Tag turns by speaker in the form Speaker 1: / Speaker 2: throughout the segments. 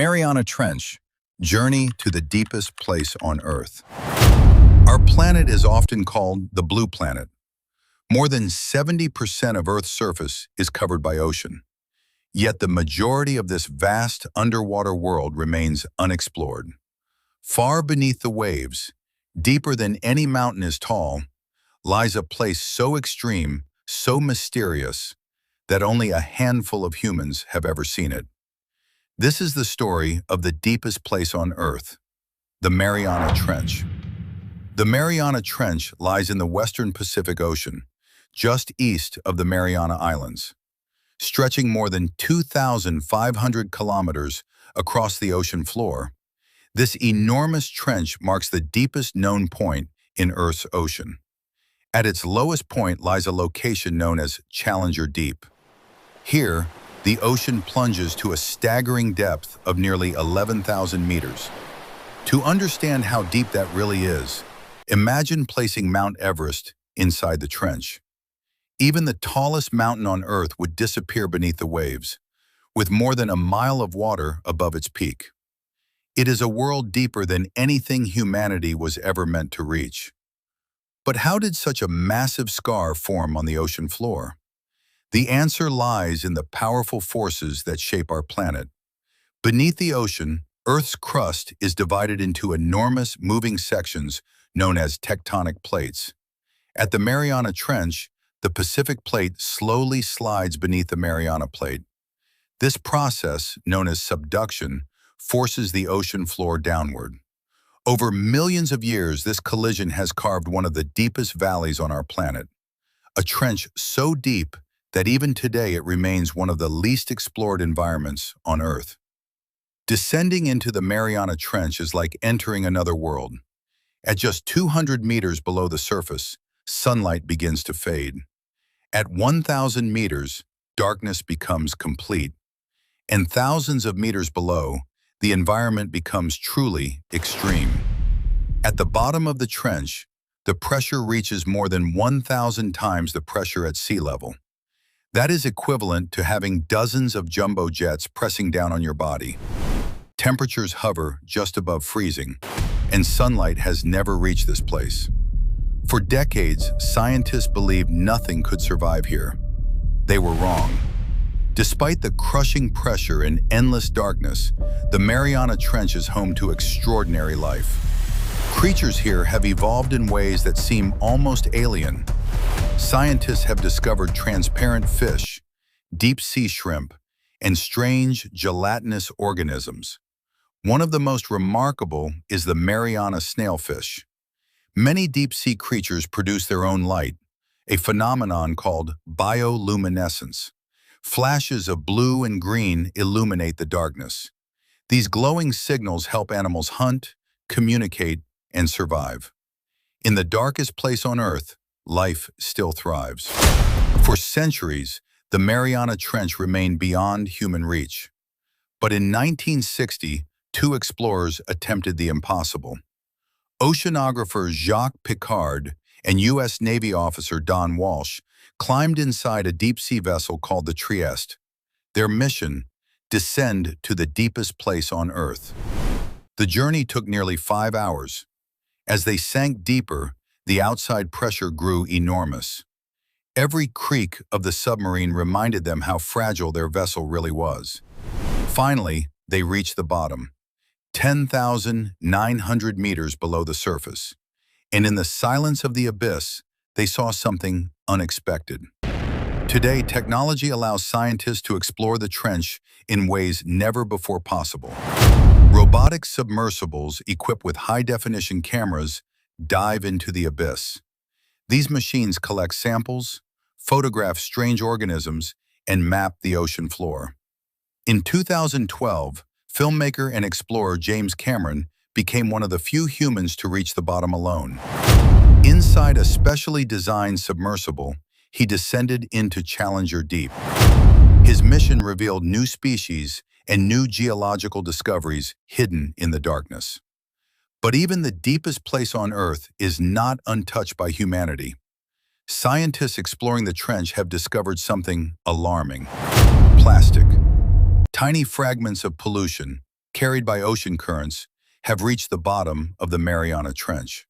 Speaker 1: Mariana Trench, journey to the deepest place on Earth. Our planet is often called the blue planet. More than 70% of Earth's surface is covered by ocean. Yet the majority of this vast underwater world remains unexplored. Far beneath the waves, deeper than any mountain is tall, lies a place so extreme, so mysterious, that only a handful of humans have ever seen it. This is the story of the deepest place on Earth, the Mariana Trench. The Mariana Trench lies in the western Pacific Ocean, just east of the Mariana Islands. Stretching more than 2,500 kilometers across the ocean floor, this enormous trench marks the deepest known point in Earth's ocean. At its lowest point lies a location known as Challenger Deep. Here, the ocean plunges to a staggering depth of nearly 11,000 meters. To understand how deep that really is, imagine placing Mount Everest inside the trench. Even the tallest mountain on Earth would disappear beneath the waves, with more than a mile of water above its peak. It is a world deeper than anything humanity was ever meant to reach. But how did such a massive scar form on the ocean floor? The answer lies in the powerful forces that shape our planet. Beneath the ocean, Earth's crust is divided into enormous moving sections known as tectonic plates. At the Mariana Trench, the Pacific Plate slowly slides beneath the Mariana Plate. This process, known as subduction, forces the ocean floor downward. Over millions of years, this collision has carved one of the deepest valleys on our planet, a trench so deep that even today it remains one of the least explored environments on Earth. Descending into the Mariana Trench is like entering another world. At just 200 meters below the surface, sunlight begins to fade. At 1,000 meters, darkness becomes complete. And thousands of meters below, the environment becomes truly extreme. At the bottom of the trench, the pressure reaches more than 1,000 times the pressure at sea level. That is equivalent to having dozens of jumbo jets pressing down on your body. Temperatures hover just above freezing, and sunlight has never reached this place. For decades, scientists believed nothing could survive here. They were wrong. Despite the crushing pressure and endless darkness, the Mariana Trench is home to extraordinary life. Creatures here have evolved in ways that seem almost alien. Scientists have discovered transparent fish, deep-sea shrimp, and strange gelatinous organisms. One of the most remarkable is the Mariana snailfish. Many deep-sea creatures produce their own light, a phenomenon called bioluminescence. Flashes of blue and green illuminate the darkness. These glowing signals help animals hunt, communicate, and survive. In the darkest place on Earth, life still thrives. For centuries, the Mariana Trench remained beyond human reach. But in 1960, two explorers attempted the impossible. Oceanographer Jacques Piccard and U.S. Navy officer Don Walsh climbed inside a deep-sea vessel called the Trieste. Their mission: descend to the deepest place on Earth. The journey took nearly 5 hours. As they sank deeper, the outside pressure grew enormous. Every creak of the submarine reminded them how fragile their vessel really was. Finally, they reached the bottom, 10,900 meters below the surface. And in the silence of the abyss, they saw something unexpected. Today, technology allows scientists to explore the trench in ways never before possible. Robotic submersibles equipped with high-definition cameras dive into the abyss. These machines collect samples, photograph strange organisms, and map the ocean floor. In 2012, filmmaker and explorer James Cameron became one of the few humans to reach the bottom alone. Inside a specially designed submersible, he descended into Challenger Deep. His mission revealed new species and new geological discoveries hidden in the darkness. But even the deepest place on Earth is not untouched by humanity. Scientists exploring the trench have discovered something alarming: plastic. Tiny fragments of pollution, carried by ocean currents, have reached the bottom of the Mariana Trench.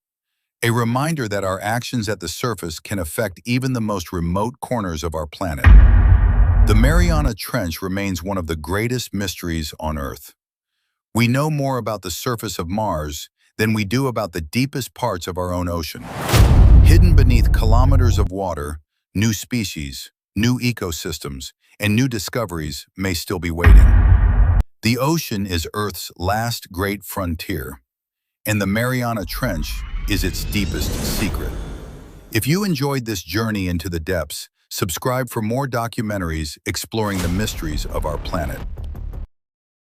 Speaker 1: A reminder that our actions at the surface can affect even the most remote corners of our planet. The Mariana Trench remains one of the greatest mysteries on Earth. We know more about the surface of Mars than we do about the deepest parts of our own ocean. Hidden beneath kilometers of water, new species, new ecosystems, and new discoveries may still be waiting. The ocean is Earth's last great frontier, and the Mariana Trench is its deepest secret. If you enjoyed this journey into the depths, subscribe for more documentaries exploring the mysteries of our planet.